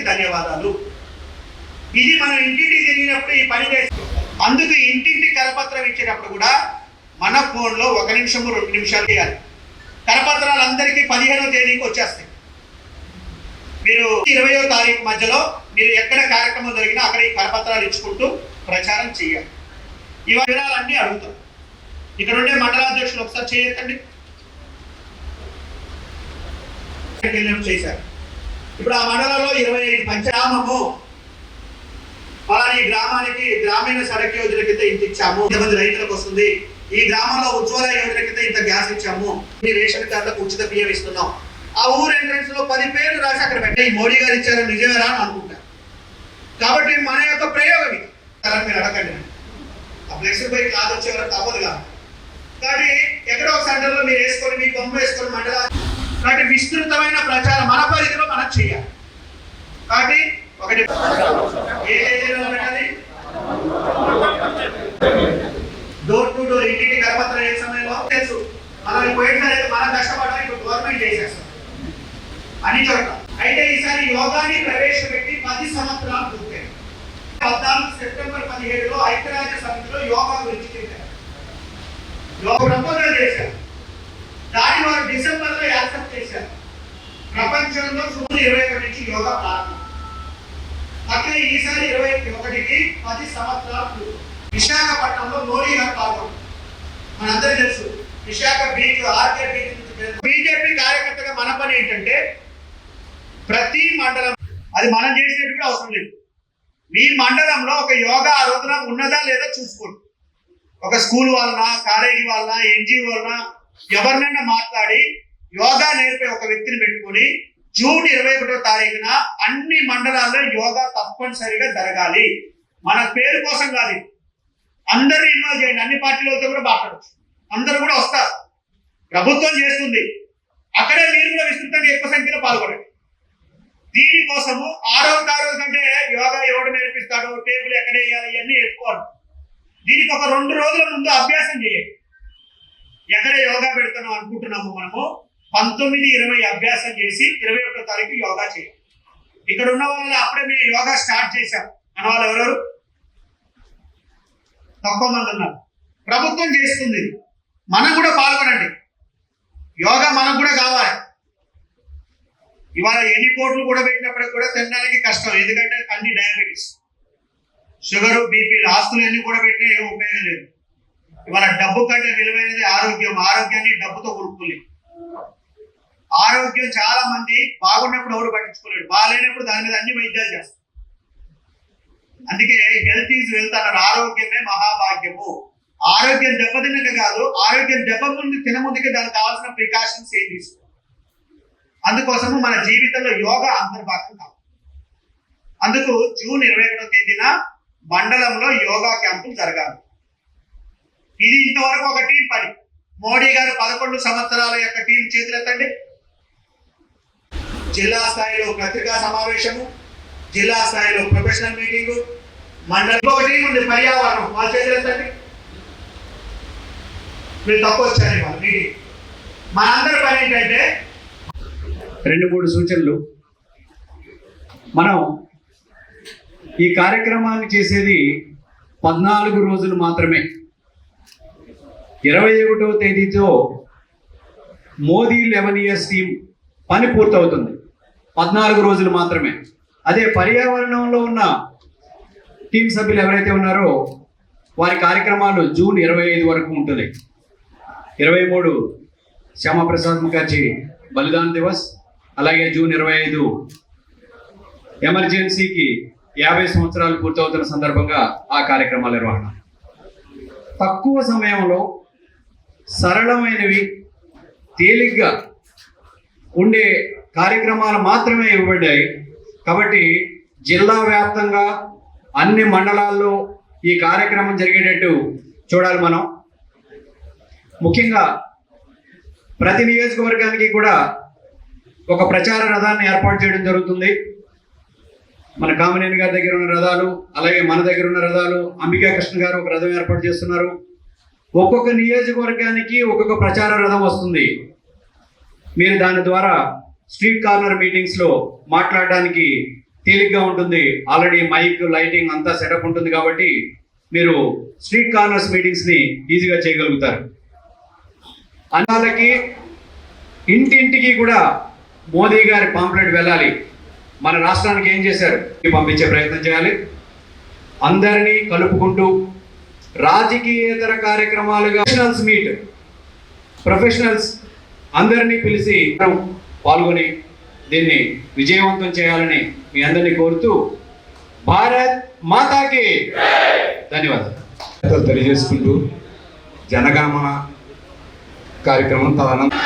ధన్యవాదాలు. ఇది మనం ఇంటింటికి తిరిగినప్పుడు ఈ పని చేసి, అందుకు ఇంటింటి కరపత్రం ఇచ్చేటప్పుడు కూడా మన ఫోన్లో 1 నిమిషము 2 నిమిషాలు చేయాలి. కరపత్రాలు అందరికీ 15వ తేదీకి వచ్చేస్తాయి. మీరు 20వ తారీఖు మధ్యలో మీరు ఎక్కడ కార్యక్రమం జరిగినా అక్కడ ఈ కరపత్రాలు ఇచ్చుకుంటూ ప్రచారం చేయాలి. ఈ వివరాలన్నీ అడుగుతాం. ఇక్కడ ఉండే మండలాధ్యక్షులు ఒకసారి చేయకండి. చేశారు. ఇప్పుడు ఆ మండలంలో 25 పంచనామము అలానే గ్రామానికి గ్రామీణ సడక్ యోజన కింద ఇంత ఇచ్చాము, ఇంతమంది రైతులకు వస్తుంది, ఈ గ్రామంలో ఉజ్వల యోజన కింద ఇంత గ్యాస్ ఇచ్చాము, ఈ రేషన్ కార్డులకు ఉచిత బియ్యం ఇస్తున్నాం. ఆ ఊరు ఎంట్రన్స్ లో 10 పేర్లు రాసి అక్కడ పెట్టే మోడీ గారు ఇచ్చారు నిజమేరా అని అనుకుంటారు. కాబట్టి మన యొక్క ప్రయోగం ఇది. మీరు అడగండి, ఆ ఫ్లెక్సీ పై క్లాస్ వచ్చే వరకు తప్పదు కాదు. కాబట్టి ఎక్కడో ఒక సెంటర్లో మీరు వేసుకొని మీ బొమ్మ వేసుకొని మండల, కాబట్టి విస్తృతమైన ప్రచారం మన పరిధిలో మనం చేయాలి. కాబట్టి ఒకటి ఏ ఏరియాలో పెట్టాలి, డోర్ టు డోర్ ఇంటికి కరపత్రం ఏ సమయంలో తెలుసు. మనం పోయినసారి మనం కష్టపడాలి, ఇప్పుడు గవర్నమెంట్ చేసేస్తాం అన్ని చోట్ల. అయితే ఈసారి యోగాని ప్రవేశపెట్టి 10 సంవత్సరాలు పూర్తయింది. 14 సెప్టెంబర్ 17లో ఐక్యరాజ్య సమితిలో యోగా గురించి చెప్పారు, యోగా ప్రపోజల్ చేశారు. దాన్ని వారు డిసెంబర్లో యాక్సెప్ట్ చేశారు. ప్రపంచంలో సుమారు 21 నుంచి యోగా ప్రారంభం. అట్లే ఈసారి 21కి 10 సంవత్సరాలు పూర్తి. విశాఖపట్నంలో మోడీ గారు పాల్గొన్నారు. మనందరికీ తెలుసు Visakha beach, RK beach. BJP కార్యకర్తగా మన పని ఏంటంటే ప్రతి మండలం, అది మనం చేసేది కూడా అవసరం లేదు, మీ మండలంలో ఒక యోగా ఆ రోజున ఉన్నదా లేదా చూసుకోండి. ఒక స్కూల్ వలన, కాలేజీ వలన, ఎన్జిఓ వలన ఎవరినైనా మాట్లాడి యోగా నేర్పే ఒక వ్యక్తిని పెట్టుకొని జూన్ 21వ తారీఖున అన్ని మండలాల్లో యోగా తప్పనిసరిగా జరగాలి. మన పేరు కోసం కాదు, అందరూ ఇన్వాల్వ్ చేయండి. అన్ని పార్టీలతో కూడా మాట్లాడచ్చు, అందరూ కూడా వస్తారు. ప్రభుత్వం చేస్తుంది, అక్కడే మీరు కూడా విస్తృతంగా ఎక్కువ సంఖ్యలో పాల్గొనండి. దీనికోసము ఆ రోజు కంటే యోగా ఎవడు నేర్పిస్తాడో, టేబుల్ ఎక్కడ వేయాలి ఇవన్నీ నేర్చుకోవాలి. దీనికి ఒక 2 రోజుల ముందు అభ్యాసం చేయండి. ఎక్కడ యోగా పెడతాం అనుకుంటున్నాము మనము 19, 20 అభ్యాసం చేసి 21వ తారీఖు యోగా చేయాలి. ఇక్కడ ఉన్న వాళ్ళు అప్పుడే మేము యోగా స్టార్ట్ చేశాం మన వాళ్ళు ఎవరెవరు తక్కువ మంది ఉన్నారు. ప్రభుత్వం చేస్తుంది, మనం కూడా పాల్గొనండి. యోగా మనకు కూడా కావాలి. ఇవాళ ఎన్ని కోట్లు కూడా పెట్టినప్పటికి కూడా తినడానికి కష్టం, ఎందుకంటే అన్ని డయాబెటీస్, షుగరు, బీపీలు, ఆస్తులు అన్ని కూడా పెట్టినా ఏం ఉపయోగం లేదు. ఇవాళ డబ్బు కంటే విలువైనది ఆరోగ్యం. ఆరోగ్యాన్ని డబ్బుతో కొనుక్కోలేదు. ఆరోగ్యం చాలా మంది బాగున్నప్పుడు ఎవరు పట్టించుకోలేడు, బాగాలేనప్పుడు దాని మీద అన్ని వైద్యాలు చేస్తారు. అందుకే హెల్త్ ఈజ్ వెల్త్ అన్నారు. ఆరోగ్యమే మహాభాగ్యము. ఆరోగ్యం దెబ్బతిన్నక కాదు, ఆరోగ్యం దెబ్బ ముందు తినముందుకే దానికి కావాల్సిన ప్రికాషన్స్ ఏం తీసుకోవాలి. అందుకోసము మన జీవితంలో యోగా అంతర్భాగం కావాలి. అందుకు జూన్ 21వ తేదీన మండలంలో యోగా క్యాంపులు జరగాలి. ఇది ఇంతవరకు ఒక టీం పని. మోడీ గారు 11 సంవత్సరాల యొక్క టీం చేతులెత్తండి. జిల్లా స్థాయిలో పత్రికా సమావేశము, జిల్లా స్థాయిలో ప్రొఫెషనల్ మీటింగు, మండలం ఒక టీం ఉంది పర్యావరణం, వాళ్ళ చేతులెత్తండి. మీరు తక్కువ వచ్చారు వాళ్ళ మీటింగ్. మనందరి పని ఏంటంటే 2-3 సూచనలు. మనం ఈ కార్యక్రమాన్ని చేసేది 14 రోజులు మాత్రమే. 21వ తేదీతో మోదీ 11 ఇయర్స్ టీం పని పూర్తవుతుంది. 14 రోజులు మాత్రమే. అదే పర్యావరణంలో ఉన్న టీం సభ్యులు ఎవరైతే ఉన్నారో వారి కార్యక్రమాలు జూన్ 25 వరకు ఉంటుంది. 23 శ్యామప్రసాద్ ముఖర్జీ బలిదాన్ దివస్, అలాగే జూన్ 25 ఎమర్జెన్సీకి 50 సంవత్సరాలు పూర్తవుతున్న సందర్భంగా ఆ కార్యక్రమాల నిర్వహణ. తక్కువ సమయంలో సరళమైనవి, తేలిగ్గా ఉండే కార్యక్రమాలు మాత్రమే ఇవ్వబడ్డాయి. కాబట్టి జిల్లా వ్యాప్తంగా అన్ని మండలాల్లో ఈ కార్యక్రమం జరిగేటట్టు చూడాలి మనం. ముఖ్యంగా ప్రతి నియోజకవర్గానికి కూడా ఒక ప్రచార రథాన్ని ఏర్పాటు చేయడం జరుగుతుంది. మన కామినేని గారి దగ్గర ఉన్న రథాలు, అలాగే మన దగ్గర ఉన్న రథాలు, అంబికా కృష్ణ గారు ఒక రథం ఏర్పాటు చేస్తున్నారు. ఒక్కొక్క నియోజకవర్గానికి ఒక్కొక్క ప్రచార రథం వస్తుంది. మీరు దాని ద్వారా స్ట్రీట్ కార్నర్ మీటింగ్స్లో మాట్లాడడానికి తేలిగ్గా ఉంటుంది. ఆల్రెడీ మైక్ లైటింగ్ అంతా సెటప్ ఉంటుంది కాబట్టి మీరు స్ట్రీట్ కార్నర్స్ మీటింగ్స్ని ఈజీగా చేయగలుగుతారు. అన్నాళ్ళకి ఇంటింటికి కూడా మోదీ గారి పాంప్లెట్ వెళ్ళాలి. మన రాష్ట్రానికి ఏం చేశారు పంపించే ప్రయత్నం చేయాలి. అందరినీ కలుపుకుంటూ రాజకీయేతర కార్యక్రమాలుగా ప్రొఫెషనల్స్ అందరినీ పిలిచి పాల్గొని దీన్ని విజయవంతం చేయాలని మీ అందరినీ కోరుతూ భారత్ మాతాకి ధన్యవాదాలు తెలియజేసుకుంటూ జనగణమన కార్యక్రమం తదనంతరం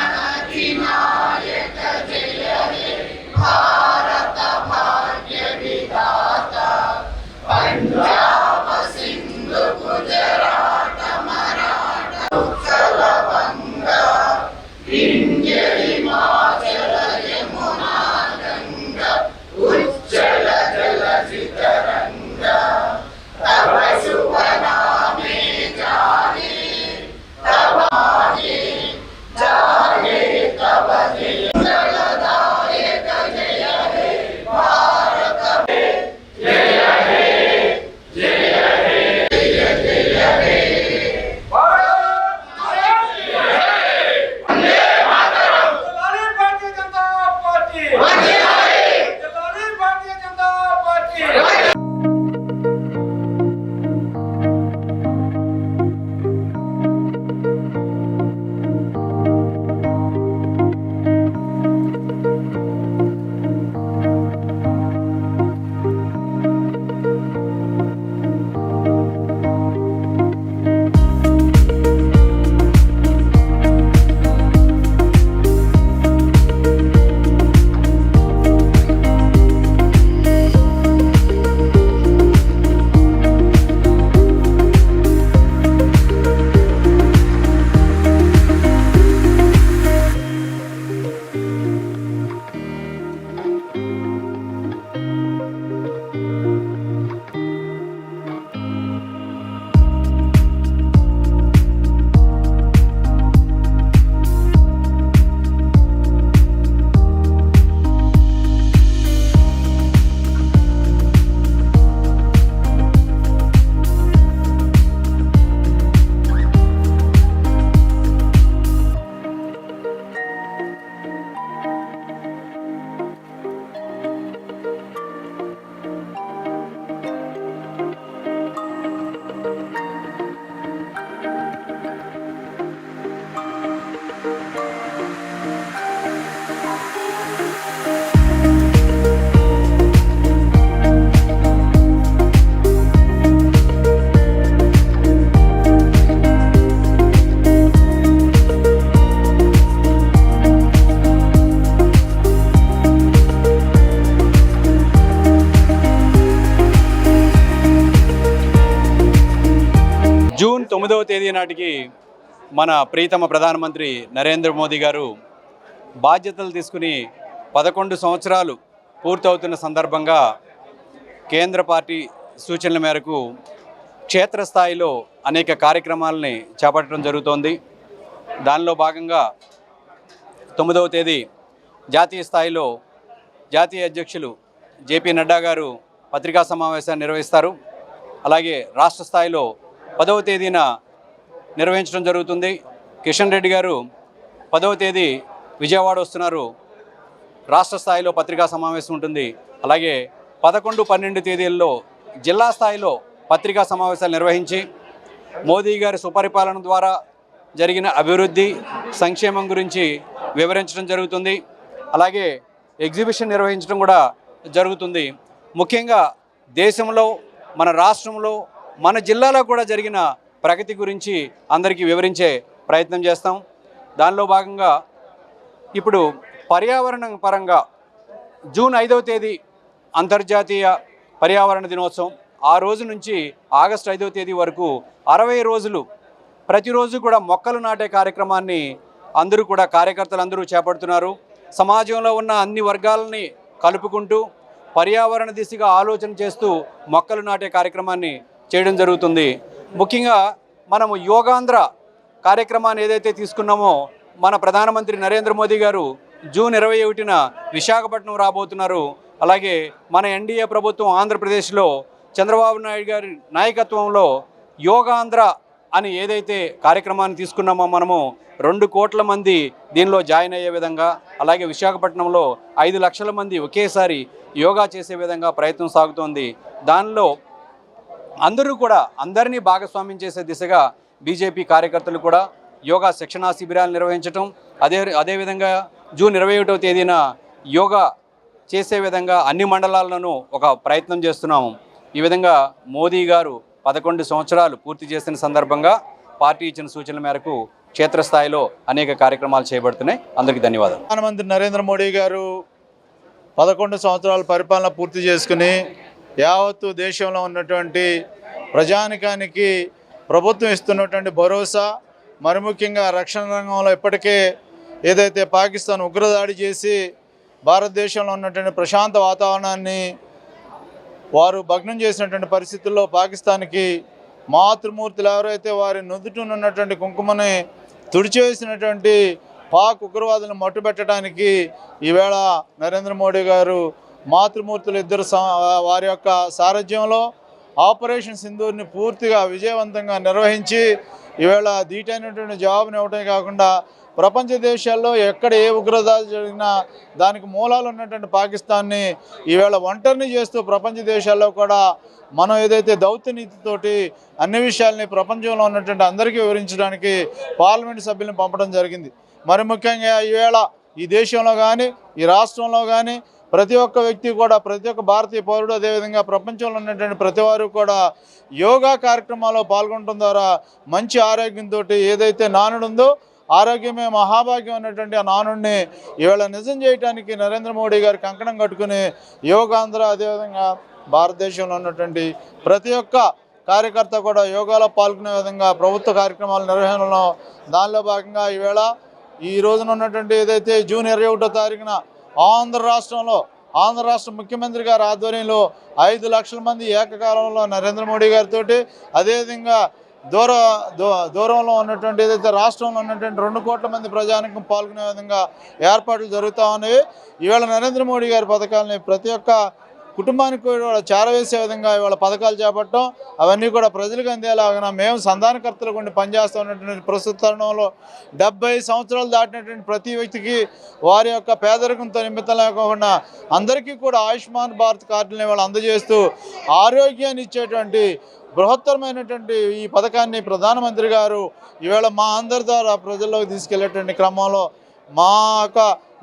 జూన్ 9వ తేదీ నాటికి మన ప్రీతమ ప్రధానమంత్రి నరేంద్ర మోదీ గారు బాధ్యతలు తీసుకుని 11 సంవత్సరాలు పూర్తవుతున్న సందర్భంగా కేంద్ర పార్టీ సూచనల మేరకు క్షేత్రస్థాయిలో అనేక కార్యక్రమాలని చేపట్టడం జరుగుతోంది. దానిలో భాగంగా 9వ తేదీ జాతీయ స్థాయిలో జాతీయ అధ్యక్షులు జేపీ నడ్డా గారు పత్రికా సమావేశాన్ని నిర్వహిస్తారు. అలాగే రాష్ట్ర స్థాయిలో 10వ తేదీన నిర్వహించడం జరుగుతుంది. కిషన్ రెడ్డి గారు 10వ తేదీ విజయవాడ వస్తున్నారు. రాష్ట్ర స్థాయిలో పత్రికా సమావేశం ఉంటుంది. అలాగే 11, 12 తేదీల్లో జిల్లా స్థాయిలో పత్రికా సమావేశాలు నిర్వహించి మోదీ గారి సుపరిపాలన ద్వారా జరిగిన అభివృద్ధి సంక్షేమం గురించి వివరించడం జరుగుతుంది. అలాగే ఎగ్జిబిషన్ నిర్వహించడం కూడా జరుగుతుంది. ముఖ్యంగా దేశంలో మన రాష్ట్రంలో మన జిల్లాలో కూడా జరిగిన ప్రగతి గురించి అందరికీ వివరించే ప్రయత్నం చేస్తాం. దానిలో భాగంగా ఇప్పుడు పర్యావరణ పరంగా జూన్ 5వ తేదీ అంతర్జాతీయ పర్యావరణ దినోత్సవం. ఆ రోజు నుంచి ఆగస్టు 5వ తేదీ వరకు 60 రోజులు ప్రతిరోజు కూడా మొక్కలు నాటే కార్యక్రమాన్ని అందరూ కూడా కార్యకర్తలందరూ చేపడుతున్నారు. సమాజంలో ఉన్న అన్ని వర్గాలని కలుపుకుంటూ పర్యావరణ దిశగా ఆలోచన చేస్తూ మొక్కలు నాటే కార్యక్రమాన్ని చేయడం జరుగుతుంది. ముఖ్యంగా మనము యోగాంధ్ర కార్యక్రమాన్ని ఏదైతే తీసుకున్నామో మన ప్రధానమంత్రి నరేంద్ర మోదీ గారు జూన్ 21న విశాఖపట్నం రాబోతున్నారు. అలాగే మన ఎన్డీఏ ప్రభుత్వం ఆంధ్రప్రదేశ్లో చంద్రబాబు నాయుడు గారి నాయకత్వంలో యోగాంధ్ర అని ఏదైతే కార్యక్రమాన్ని తీసుకున్నామో మనము 2 కోట్ల మంది దీనిలో జాయిన్ అయ్యే విధంగా, అలాగే విశాఖపట్నంలో 5 లక్షల మంది ఒకేసారి యోగా చేసే విధంగా ప్రయత్నం సాగుతోంది. దానిలో అందరూ కూడా అందరినీ భాగస్వామ్యం చేసే దిశగా బీజేపీ కార్యకర్తలు కూడా యోగా శిక్షణా శిబిరాలు నిర్వహించడం, అదేవిధంగా జూన్ 21వ తేదీన యోగా చేసే విధంగా అన్ని మండలాలను ఒక ప్రయత్నం చేస్తున్నాము. ఈ విధంగా మోదీ గారు 11 సంవత్సరాలు పూర్తి చేసిన సందర్భంగా పార్టీ ఇచ్చిన సూచనల మేరకు క్షేత్రస్థాయిలో అనేక కార్యక్రమాలు చేయబడుతున్నాయి. అందరికీ ధన్యవాదాలు. ప్రధానమంత్రి నరేంద్ర మోడీ గారు 11 సంవత్సరాల పరిపాలన పూర్తి చేసుకుని యావత్తు దేశంలో ఉన్నటువంటి ప్రజానికానికి ప్రభుత్వం ఇస్తున్నటువంటి భరోసా, మరి ముఖ్యంగా రక్షణ రంగంలో ఇప్పటికే ఏదైతే పాకిస్తాన్ ఉగ్రదాడి చేసి భారతదేశంలో ఉన్నటువంటి ప్రశాంత వాతావరణాన్ని వారు భగ్నం చేసినటువంటి పరిస్థితుల్లో పాకిస్తాన్కి మాతృమూర్తులు ఎవరైతే వారి నుదుటనున్నటువంటి కుంకుమని తుడిచివేసినటువంటి పాక్ ఉగ్రవాదులను మట్టుబెట్టడానికి ఈవేళ నరేంద్ర మోడీ గారు మాతృమూర్తులు ఇద్దరు వారి యొక్క సారథ్యంలో ఆపరేషన్ సింధూర్ని పూర్తిగా విజయవంతంగా నిర్వహించి ఈవేళ ధీటైనటువంటి జవాబుని ఇవ్వడమే కాకుండా ప్రపంచ దేశాల్లో ఎక్కడ ఏ ఉగ్రదాడి జరిగినా దానికి మూలాలు ఉన్నటువంటి పాకిస్తాన్ని ఈవేళ ఒంటరిని చేస్తూ ప్రపంచ దేశాల్లో కూడా మనం ఏదైతే దౌత్య నీతితోటి అన్ని విషయాల్ని ప్రపంచంలో ఉన్నటువంటి అందరికీ వివరించడానికి పార్లమెంటు సభ్యులను పంపడం జరిగింది. మరి ముఖ్యంగా ఈవేళ ఈ దేశంలో కానీ ఈ రాష్ట్రంలో కానీ ప్రతి ఒక్క వ్యక్తి కూడా, ప్రతి ఒక్క భారతీయ పౌరుడు, అదేవిధంగా ప్రపంచంలో ఉన్నటువంటి ప్రతి వారు కూడా యోగా కార్యక్రమాల్లో పాల్గొనడం ద్వారా మంచి ఆరోగ్యంతో ఏదైతే నానుడు ఉందో ఆరోగ్యమే మహాభాగ్యం అన్నటువంటి ఆ నానుడిని ఇవాళ నిజం చేయడానికి నరేంద్ర మోడీ గారు కంకణం కట్టుకుని యోగాంధ్ర, అదేవిధంగా భారతదేశంలో ఉన్నటువంటి ప్రతి ఒక్క కార్యకర్త కూడా యోగాలో పాల్గొనే విధంగా ప్రభుత్వ కార్యక్రమాల నిర్వహణలో దానిలో భాగంగా ఈవేళ ఈ రోజున ఉన్నటువంటి ఏదైతే జూన్ 21వ తారీఖున ఆంధ్ర రాష్ట్ర ముఖ్యమంత్రి గారి ఆధ్వర్యంలో 5 లక్షల మంది ఏకకాలంలో నరేంద్ర మోడీ గారితో, అదేవిధంగా దూరంలో ఉన్నటువంటి ఏదైతే రాష్ట్రంలో ఉన్నటువంటి 2 కోట్ల మంది ప్రజానికం పాల్గొనే విధంగా ఏర్పాట్లు జరుగుతూ ఉన్నవి. ఈవేళ నరేంద్ర మోడీ గారి పథకాలని ప్రతి ఒక్క కుటుంబానికి కూడా చేరవేసే విధంగా ఇవాళ పథకాలు చేపట్టడం, అవన్నీ కూడా ప్రజలకు అందేలాగా మేము సంధానకర్తలు కొన్ని పనిచేస్తూ ఉన్నటువంటి ప్రస్తుత తరుణంలో 70 సంవత్సరాలు దాటినటువంటి ప్రతి వ్యక్తికి వారి యొక్క పేదరికంతో నిమిత్తం లేకుండా అందరికీ కూడా ఆయుష్మాన్ భారత్ కార్డులను ఇవాళ అందజేస్తూ ఆరోగ్యాన్ని ఇచ్చేటువంటి బృహత్తరమైనటువంటి ఈ పథకాన్ని ప్రధానమంత్రి గారు ఈవేళ మా అందరి ద్వారా ప్రజల్లోకి తీసుకెళ్లేటువంటి క్రమంలో మా యొక్క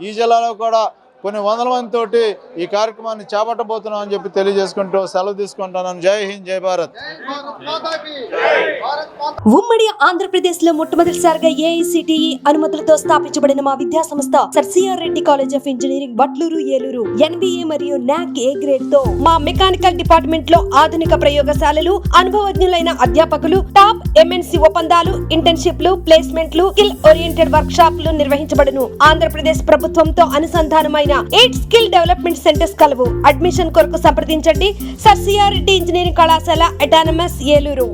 ఈ జిల్లాలో కూడా కొన్ని వందల మందితోటి ఈ కార్యక్రమాన్ని చేపట్టబోతున్నాం అని చెప్పి తెలియజేసుకుంటూ సెలవు తీసుకుంటున్నాను. జై హింద్, జై భారత్. ఉమ్మడి ఆంధ్రప్రదేశ్ లో మొట్టమొదటిసారిగా ఏఐసిటిఈ అనుమతులతో స్థాపించబడిన మా విద్యా సంస్థ sir CR Reddy college of engineering Vatluru, Eluru NBA మరియు NAC A గ్రేడ్ తో మా మెకానికల్ డిపార్ట్మెంట్ లో ఆధునిక ప్రయోగశాలలు, అనుభవజ్ఞులైన అధ్యాపకులు, టాప్ MNC ఒప్పందాలు, ఇంటర్న్షిప్లు, ప్లేస్మెంట్లు, స్కిల్ ఓరియంటెడ్ వర్క్ షాప్లు నిర్వహించబడును. ఆంధ్రప్రదేశ్ ప్రభుత్వంతో అనుసంధానమైన 8 స్కిల్ డెవలప్మెంట్ సెంటర్స్ కలవు. అడ్మిషన్ కొరకు సంప్రదించండి. సర్ సిఆర్ రెడ్డి ఇంజనీరింగ్ కళాశాల, అటానమస్, ఏలూరు.